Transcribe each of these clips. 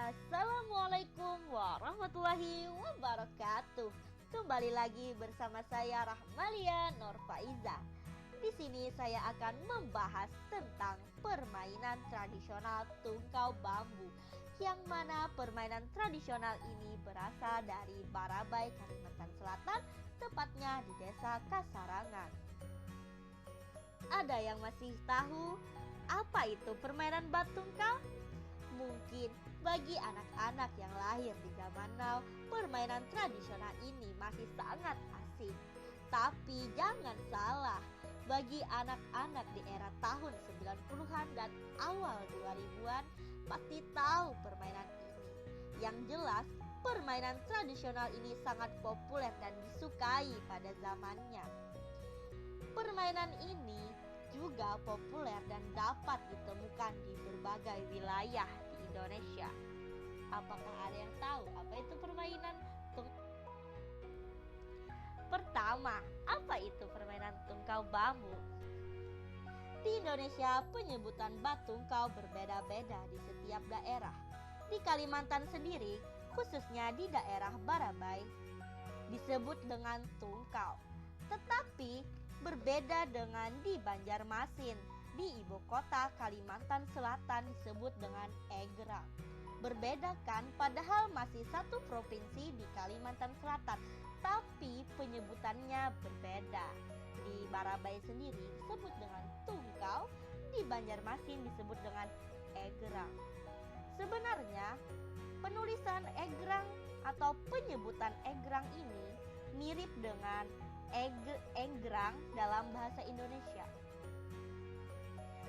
Assalamualaikum warahmatullahi wabarakatuh. Kembali lagi bersama saya Rahmalia Nurfaiza. Di sini saya akan membahas tentang permainan tradisional tungkau bambu, yang mana permainan tradisional ini berasal dari Barabai, Kalimantan Selatan, tepatnya di Desa Kasarangan. Ada yang masih tahu apa itu permainan batungkau? Mungkin bagi anak-anak yang lahir di zaman now, permainan tradisional ini masih sangat asing. Tapi jangan salah, bagi anak-anak di era tahun 90-an dan awal 2000-an pasti tahu permainan ini. Yang jelas, permainan tradisional ini sangat populer dan disukai pada zamannya. Permainan ini juga populer dan dapat ditemukan di berbagai wilayah di Indonesia. Apakah ada yang tahu apa itu permainan tungkau? Pertama, apa itu permainan tungkau bambu? Di Indonesia, penyebutan batungkau berbeda-beda di setiap daerah. Di Kalimantan sendiri, khususnya di daerah Barabai, disebut dengan tungkau. Tetapi berbeda dengan di Banjarmasin, di ibu kota Kalimantan Selatan disebut dengan egrang. Berbeda kan, padahal masih satu provinsi di Kalimantan Selatan, tapi penyebutannya berbeda. Di Barabai sendiri disebut dengan tungkau, di Banjarmasin disebut dengan egrang. Sebenarnya penulisan egrang atau penyebutan egrang ini mirip dengan enggrang dalam bahasa Indonesia.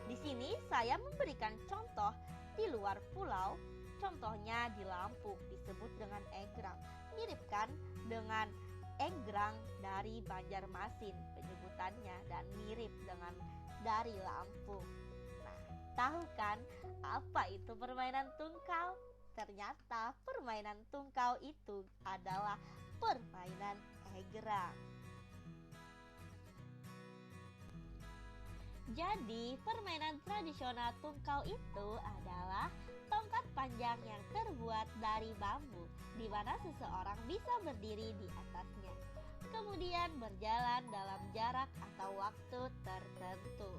Di sini saya memberikan contoh di luar pulau, contohnya di Lampung disebut dengan enggrang. Mirip kan dengan enggrang dari Banjarmasin penyebutannya, dan mirip dengan dari Lampung. Nah, tahu kan apa itu permainan tungkau? Ternyata permainan tungkau itu adalah permainan egrang. Jadi, permainan tradisional tungkau itu adalah tongkat panjang yang terbuat dari bambu, di mana seseorang bisa berdiri di atasnya, kemudian berjalan dalam jarak atau waktu tertentu.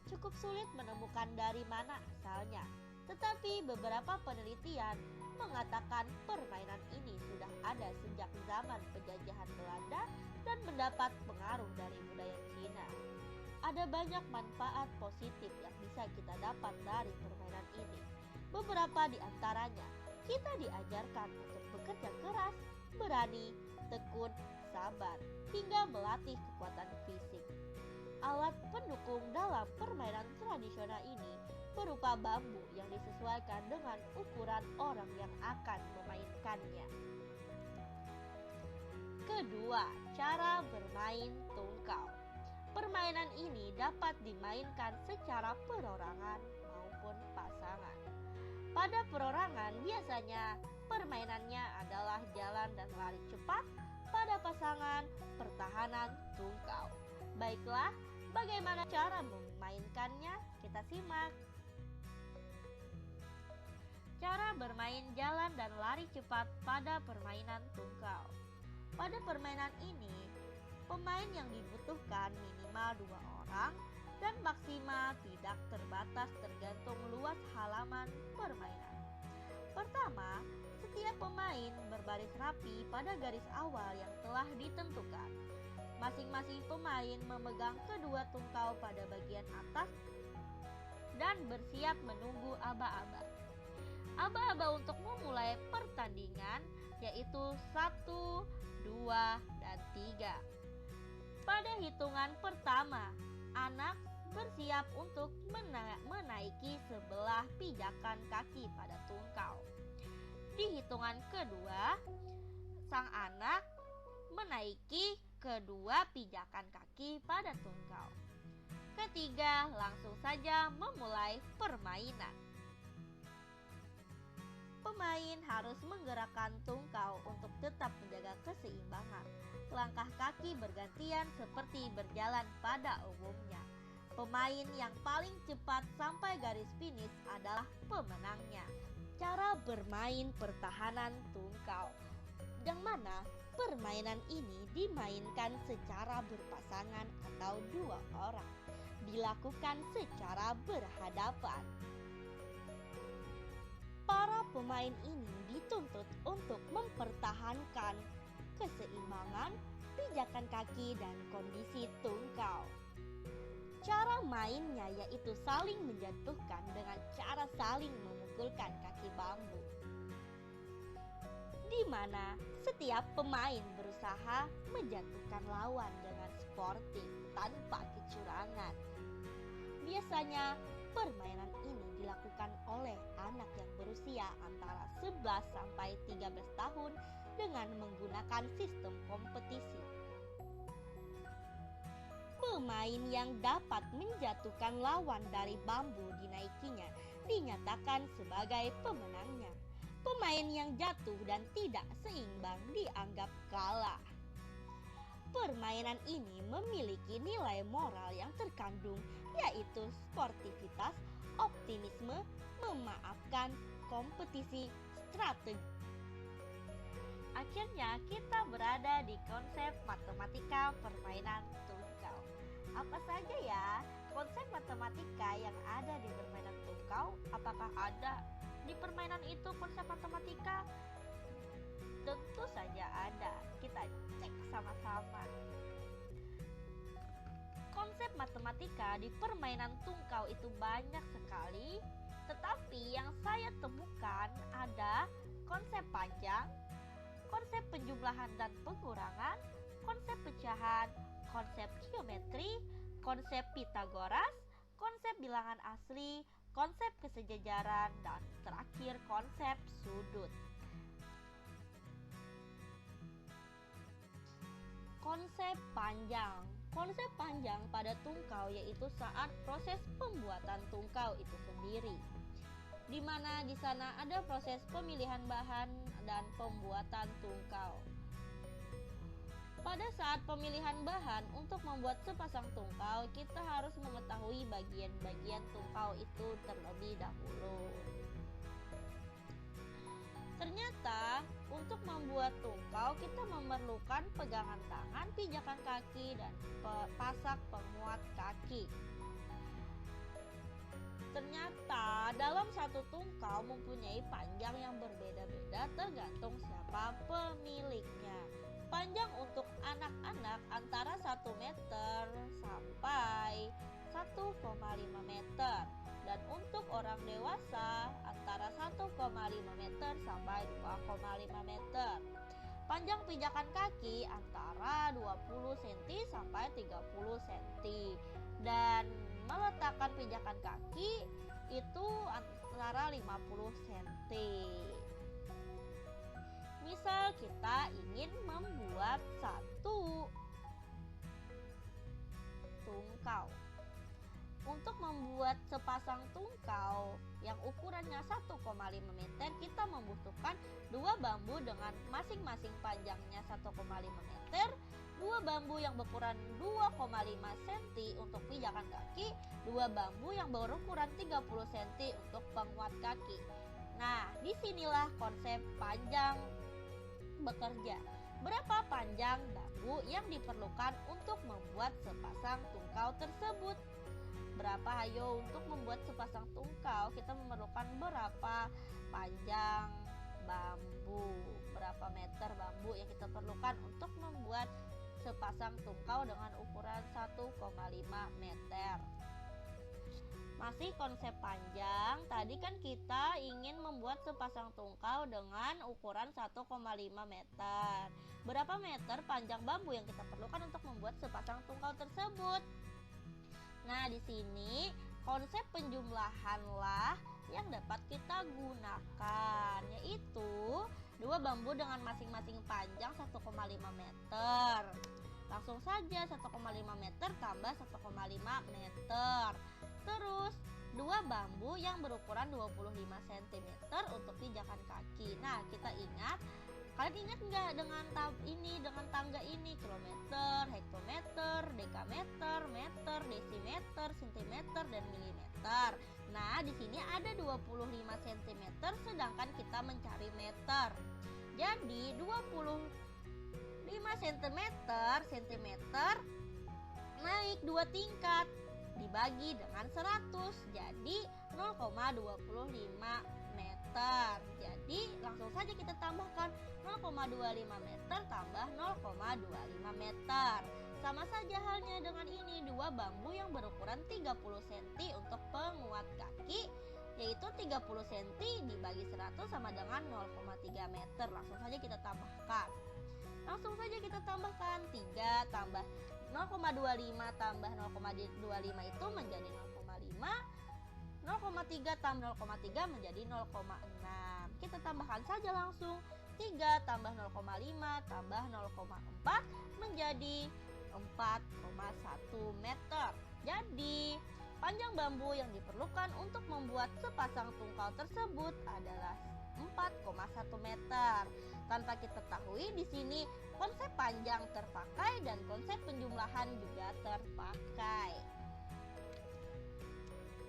Cukup sulit menemukan dari mana asalnya, tetapi beberapa penelitian mengatakan permainan ini sudah ada sejak zaman penjajahan Belanda dan mendapat pengaruh dari budaya Cina. Ada banyak manfaat positif yang bisa kita dapat dari permainan ini. Beberapa di antaranya, kita diajarkan untuk bekerja keras, berani, tekun, sabar, hingga melatih kekuatan fisik. Alat pendukung dalam permainan tradisional ini berupa bambu yang disesuaikan dengan ukuran orang yang akan memainkannya. Kedua, cara bermain tungkau. Permainan ini dapat dimainkan secara perorangan maupun pasangan. Pada perorangan biasanya permainannya adalah jalan dan lari cepat, pada pasangan pertahanan tungkau. Baiklah, bagaimana cara memainkannya? Kita simak. Cara bermain jalan dan lari cepat pada permainan tungkau. Pada permainan ini, pemain yang dibutuhkan minimal 2 orang dan maksimal tidak terbatas tergantung luas halaman permainan. Pertama, setiap pemain berbaris rapi pada garis awal yang telah ditentukan. Masing-masing pemain memegang kedua tungkau pada bagian atas dan bersiap menunggu aba-aba. Aba-aba untuk memulai pertandingan yaitu 1, 2, dan 3. Pada hitungan pertama, anak bersiap untuk menaiki sebelah pijakan kaki pada tungkau. Di hitungan kedua, sang anak menaiki kedua pijakan kaki pada tungkau. Ketiga, langsung saja memulai permainan. Pemain harus menggerakkan tungkau untuk tetap menjaga keseimbangan. Langkah kaki bergantian seperti berjalan pada umumnya. Pemain yang paling cepat sampai garis finish adalah pemenangnya. Cara bermain pertahanan tungkau, yang mana permainan ini dimainkan secara berpasangan atau 2 orang, dilakukan secara berhadapan. Para pemain ini dituntut untuk mempertahankan keseimbangan, pijakan kaki, dan kondisi tungkau. Cara mainnya yaitu saling menjatuhkan dengan cara saling memukulkan kaki bambu, di mana setiap pemain berusaha menjatuhkan lawan dengan sportif tanpa kecurangan. Biasanya permainan ini dilakukan oleh anak yang berusia antara 11 sampai 13 tahun dengan menggunakan sistem kompetisi. Pemain yang dapat menjatuhkan lawan dari bambu dinaikinya dinyatakan sebagai pemenangnya. Pemain yang jatuh dan tidak seimbang dianggap kalah. Permainan ini memiliki nilai moral yang terkandung, yaitu sportivitas, optimisme, memaafkan, kompetisi, strategi. Akhirnya kita berada di konsep matematika permainan tungkau. Apa saja ya konsep matematika yang ada di permainan tungkau? Apakah ada di permainan itu konsep matematika? Tentu saja ada. Kita cek sama-sama. Konsep matematika di permainan tungkau itu banyak sekali, tetapi yang saya temukan ada konsep panjang, konsep penjumlahan dan pengurangan, konsep pecahan, konsep geometri, konsep Pitagoras, konsep bilangan asli, konsep kesejajaran, dan terakhir konsep sudut. Konsep panjang. Konsep panjang pada tungkau yaitu saat proses pembuatan tungkau itu sendiri, di mana di sana ada proses pemilihan bahan dan pembuatan tungkau. Pada saat pemilihan bahan untuk membuat sepasang tungkau, kita harus mengetahui bagian-bagian tungkau itu terlebih dahulu. Ternyata untuk membuat tungkau kita memerlukan pegangan tangan, pijakan kaki, dan pasak penguat kaki. Ternyata dalam satu tungkau mempunyai panjang yang berbeda-beda tergantung siapa pemiliknya. Panjang untuk anak-anak antara 1 meter sampai 1,5 meter. Dan untuk orang dewasa antara 1,5 meter sampai 2,5 meter. Panjang pijakan kaki antara 20 cm sampai 30 cm. Dan meletakkan pijakan kaki itu antara 50 cm. Misal kita ingin membuat satu tungkau. Untuk membuat sepasang tungkau yang ukurannya 1,5 meter, kita membutuhkan 2 bambu dengan masing-masing panjangnya 1,5 meter, 2 bambu yang berukuran 2,5 cm untuk pijakan kaki, 2 bambu yang berukuran 30 cm untuk penguat kaki. Nah, disinilah konsep panjang bekerja. Berapa panjang bambu yang diperlukan untuk membuat sepasang tungkau tersebut? Berapa hayo untuk membuat sepasang tungkau kita memerlukan berapa panjang bambu, berapa meter bambu yang kita perlukan untuk membuat sepasang tungkau dengan ukuran 1,5 meter. Masih konsep panjang, tadi kan kita ingin membuat sepasang tungkau dengan ukuran 1,5 meter. Berapa meter panjang bambu yang kita perlukan untuk membuat sepasang tungkau tersebut? Nah, di sini konsep penjumlahanlah yang dapat kita gunakan, yaitu 2 bambu dengan masing-masing panjang 1,5 meter. Langsung saja 1,5 meter tambah 1,5 meter. Terus 2 bambu yang berukuran 25 cm untuk pijakan kaki. Nah, kita ingat, kalian ingat nggak dengan dengan tangga ini? Kilometer, hektometer, dekameter, meter, desimeter, sentimeter, dan milimeter. Nah, di sini ada 25 cm, sedangkan kita kita mencari meter. Jadi 25 cm naik 2 tingkat dibagi dengan 100, jadi 0,25 meter. Jadi langsung saja kita tambahkan 0,25 meter tambah 0,25 meter. Sama saja halnya dengan ini, dua bambu yang berukuran 30 cm untuk penguat kaki, yaitu 30 cm dibagi 100 sama dengan 0,3 meter. Langsung saja kita tambahkan. 3 tambah 0,25 tambah 0,25 itu menjadi 0,5. 0,3 tambah 0,3 menjadi 0,6. Kita tambahkan saja langsung. 3 tambah 0,5 tambah 0,4 menjadi 4,1 meter. Jadi panjang bambu yang diperlukan untuk membuat sepasang tungkal tersebut adalah 4,1 meter. Tanpa kita ketahui di sini konsep panjang terpakai dan konsep penjumlahan juga terpakai.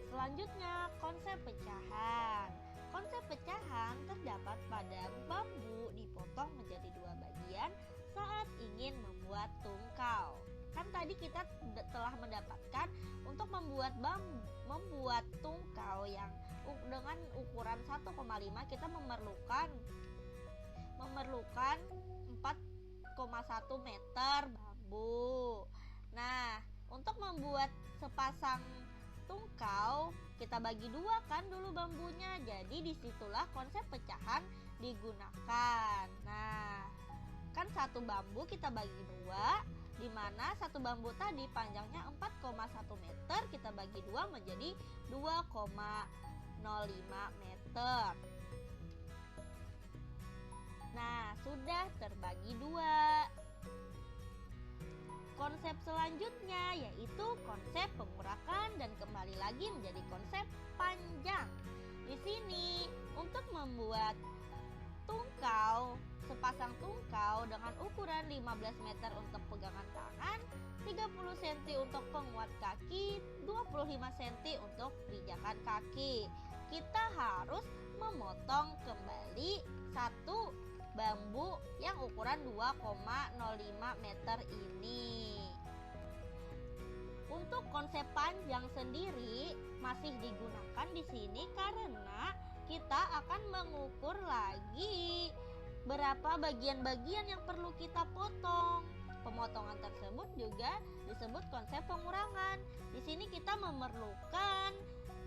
Selanjutnya, konsep pecahan. Konsep pecahan terdapat pada bambu dipotong menjadi dua bagian saat ingin membuat tungkal. Kan tadi kita telah mendapatkan untuk membuat tungkal yang dengan ukuran 1,5 kita memerlukan 4,1 meter bambu. Nah, untuk membuat sepasang tungkau kita bagi dua kan dulu bambunya, jadi disitulah konsep pecahan digunakan. Nah, kan satu bambu kita bagi dua, di mana satu bambu tadi panjangnya 4,1 meter, kita bagi dua menjadi 2,05 meter. Nah, sudah terbagi dua. Konsep selanjutnya yaitu konsep pengurakan dan kembali lagi menjadi konsep panjang. Di sini untuk membuat tungkau, sepasang tungkau dengan ukuran 15 meter untuk pegangan tangan, 30 cm untuk penguat kaki, 25 cm untuk pijakan kaki. Kita harus memotong kembali satu bambu yang ukuran 2,05 meter ini. Untuk konsep panjang sendiri masih digunakan di sini karena kita akan mengukur lagi berapa bagian-bagian yang perlu kita potong. Pemotongan tersebut juga disebut konsep pengurangan. Di sini kita memerlukan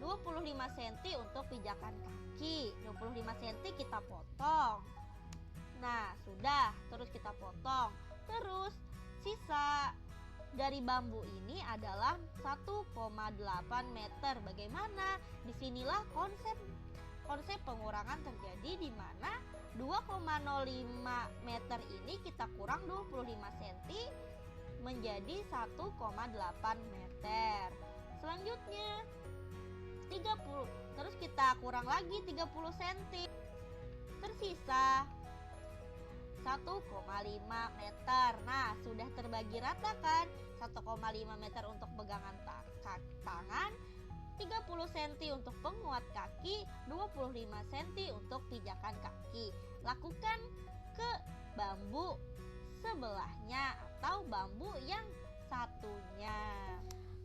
25 cm untuk pijakan kaki. 25 cm kita potong. Nah, sudah, terus kita potong. Terus sisa dari bambu ini adalah 1,8 meter. Bagaimana? Disinilah konsep pengurangan terjadi, di mana 2,05 meter ini kita kurang 25 cm menjadi 1,8 meter. Selanjutnya 30, terus kita kurang lagi 30 cm. Tersisa 1,5 meter. Nah, sudah terbagi rata kan? 1,5 meter untuk pegangan tangan, 30 cm untuk penguat kaki, 25 cm untuk pijakan kaki. Lakukan ke bambu sebelahnya atau bambu yang satunya.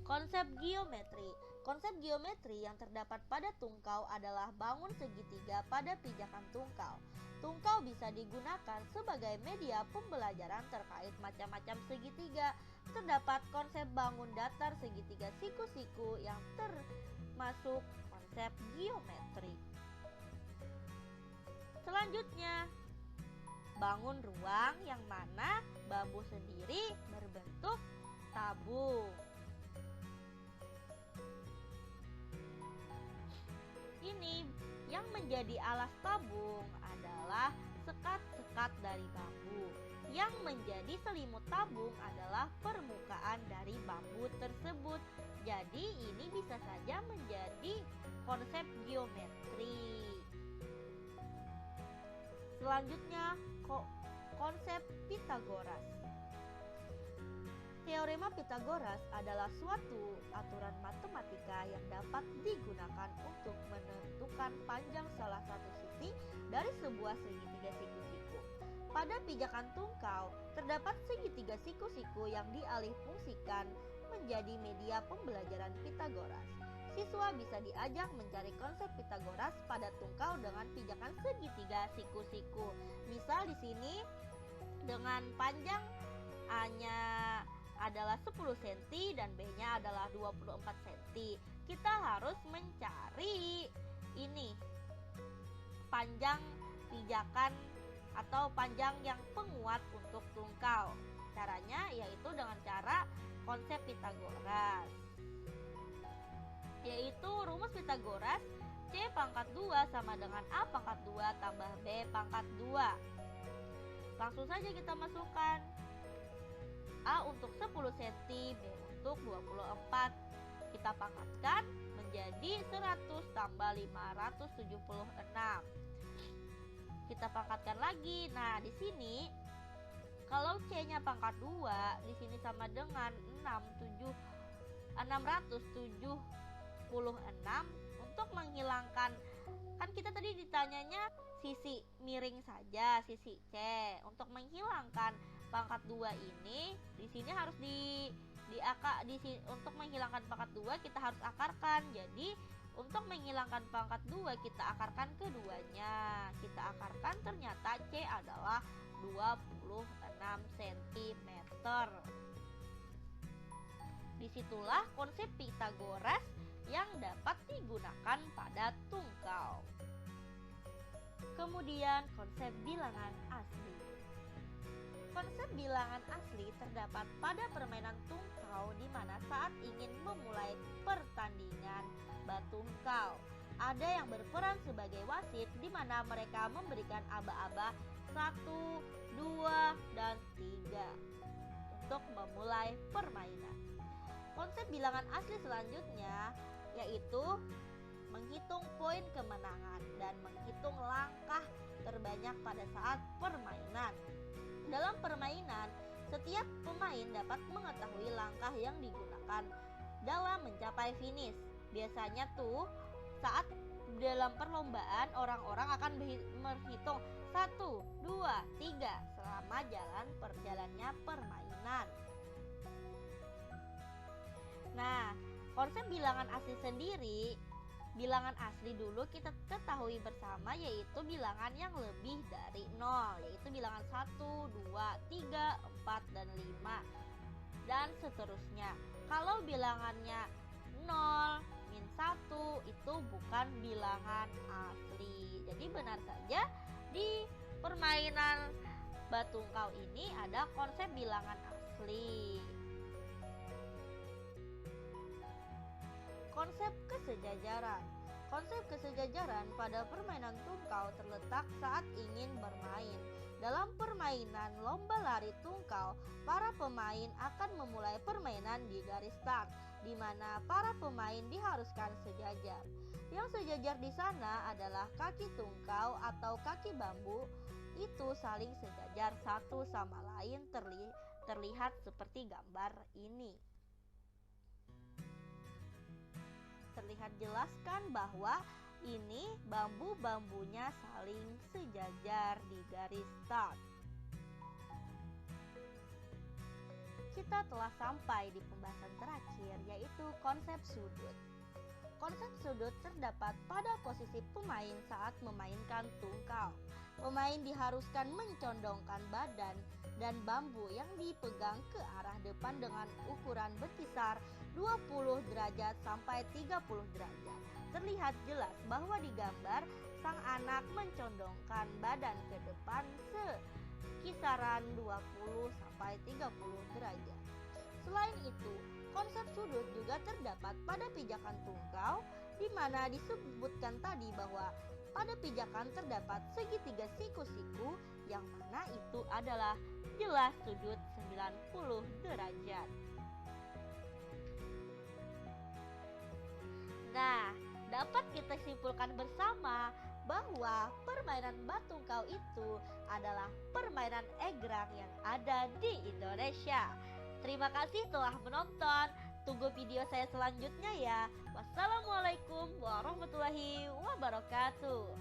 Konsep geometri. Konsep geometri yang terdapat pada tungkau adalah bangun segitiga pada pijakan tungkau. Tungkau bisa digunakan sebagai media pembelajaran terkait macam-macam segitiga. Terdapat konsep bangun datar segitiga siku-siku yang termasuk konsep geometri. Selanjutnya, bangun ruang yang mana bambu sendiri berbentuk tabung. Ini yang menjadi alas tabung adalah sekat-sekat dari bambu. Yang menjadi selimut tabung adalah permukaan dari bambu tersebut. Jadi ini bisa saja menjadi konsep geometri. Selanjutnya, konsep Pythagoras. Teorema Pythagoras adalah suatu aturan matematika yang dapat digunakan untuk menentukan panjang salah satu sisi dari sebuah segitiga siku-siku. Pada pijakan tungkau, terdapat segitiga siku-siku yang dialihfungsikan menjadi media pembelajaran Pitagoras. Siswa bisa diajak mencari konsep Pitagoras pada tungkau dengan pijakan segitiga siku-siku. Misal di sini dengan panjang A-nya adalah 10 cm dan B-nya adalah 24 cm. Kita harus mencari ini panjang pijakan atau panjang yang penguat untuk tungkau. Caranya yaitu dengan cara konsep Pitagoras, yaitu rumus Pitagoras C pangkat 2 sama dengan A pangkat 2 tambah B pangkat 2. Langsung saja kita masukkan A untuk 10 cm, B untuk 24. Kita pangkatkan menjadi 100 tambah 576. Kita pangkatkan lagi. Nah, di sini kalau C-nya pangkat 2, di sini sama dengan 676. Untuk menghilangkan, kan kita tadi ditanyanya sisi miring saja, sisi C. Untuk menghilangkan pangkat 2 ini, di sini harus untuk menghilangkan pangkat 2 kita harus akarkan. Jadi untuk menghilangkan pangkat 2 kita akarkan keduanya. Kita akarkan, ternyata C adalah 26 cm. Disitulah konsep Pitagoras yang dapat digunakan pada tungkau. Kemudian konsep bilangan asli. Konsep bilangan asli terdapat pada permainan tungkau di mana saat ingin memulai pertandingan batungkau, ada yang berperan sebagai wasit di mana mereka memberikan aba-aba 1, 2, dan 3 untuk memulai permainan. Konsep bilangan asli selanjutnya yaitu menghitung poin kemenangan dan menghitung langkah terbanyak pada saat permainan. Dalam permainan, setiap pemain dapat mengetahui langkah yang digunakan dalam mencapai finish. Biasanya tuh saat dalam perlombaan orang-orang akan berhitung 1, 2, 3 selama perjalannya permainan. Nah, konsep bilangan asli sendiri, bilangan asli dulu kita ketahui bersama yaitu bilangan yang lebih dari 0, yaitu bilangan 1, 2, 3, 4, dan 5 dan seterusnya. Kalau bilangannya 0, min 1 itu bukan bilangan asli. Jadi benar saja di permainan batungkau ini ada konsep bilangan asli. Konsep kesejajaran. Konsep kesejajaran pada permainan tungkau terletak saat ingin bermain. Dalam permainan lomba lari tungkau, para pemain akan memulai permainan di garis start, di mana para pemain diharuskan sejajar. Yang sejajar di sana adalah kaki tungkau atau kaki bambu, itu saling sejajar satu sama lain, terlihat seperti gambar ini. Terlihat jelaskan bahwa ini bambu-bambunya saling sejajar di garis start. Kita telah sampai di pembahasan terakhir, yaitu konsep sudut. Konsep sudut terdapat pada posisi pemain saat memainkan tungkau. Pemain diharuskan mencondongkan badan dan bambu yang dipegang ke arah depan dengan ukuran berkisar 20 derajat sampai 30 derajat. Terlihat jelas bahwa di gambar sang anak mencondongkan badan ke depan sekisaran 20 sampai 30 derajat. Selain itu, konsep sudut juga terdapat pada pijakan tungkau, di mana disebutkan tadi bahwa pada pijakan terdapat segitiga siku-siku yang mana itu adalah jelas sudut 90 derajat. Nah, dapat kita simpulkan bersama bahwa permainan batungkau itu adalah permainan egrang yang ada di Indonesia. Terima kasih telah menonton. Tunggu video saya selanjutnya ya. Wassalamualaikum warahmatullahi wabarakatuh.